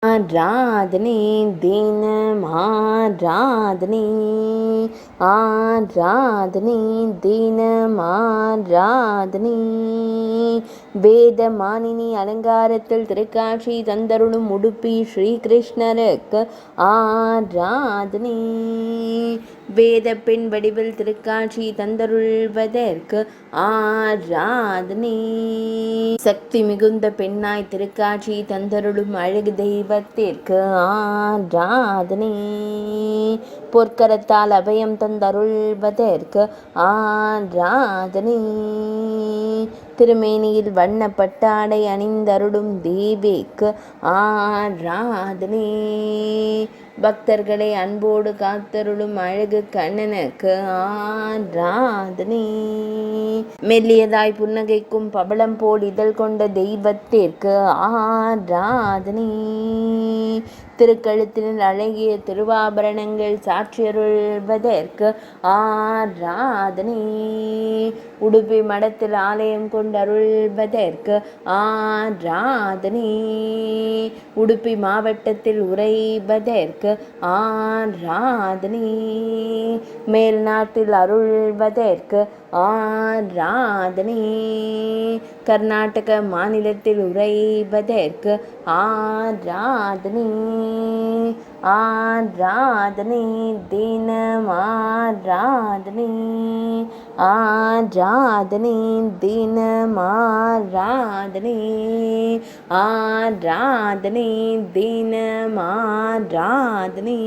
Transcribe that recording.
ஆராதனை தினம் ஆராதனை, ஆராதனை தினம் ஆராதனை. வேத மானினி அலங்காரத்தில் திருக்காட்சி தந்தருளும் உடுப்பி ஸ்ரீகிருஷ்ணருக்கு ஆராதனை. வேத பெண் வடிவில் திருக்காட்சி தந்தருள்வதற்கு ஆராதனை. சக்தி மிகுந்த பெண்ணாய் திருக்காட்சி தந்தருளும் அழகு தெய்வத்திற்கு ஆராதனை. பொற்கரத்தால் அபயம் தந்தருள்வதற்கு ஆராதனை. திருமேனியில் வண்ண பட்டாடை அணிந்தருளும் தேவிக்கு ஆராதனை. பக்தர்களை அன்போடு காத்தருளும் அழகு கண்ணனுக்கு ஆராதனை. மெல்லியதாய் புன்னகைக்கும் பவளம் போல் இதழ் கொண்ட தெய்வத்திற்கு ஆராதனை. திருக்கழுத்தினில் அழகிய திருவாபரணங்கள் சாற்றியருள்வதற்கு ஆராதனை. உடுப்பி மடத்தில் ஆலயம் கொண்டருள்வதற்கு ஆராதனை. உடுப்பி மாவட்டத்தில் உறைவதற்கு ஆராதனை. மேல் நாட்டில் அருள்வதற்கு ஆராதனை. கர்நாடக மாநிலத்தில் உறைவதற்கு ஆராதனை. ஆராதனை தினம் ஆராதனை, ஆராதனை தினம் ஆராதனை, ஆராதனை தினம் ஆராதனை.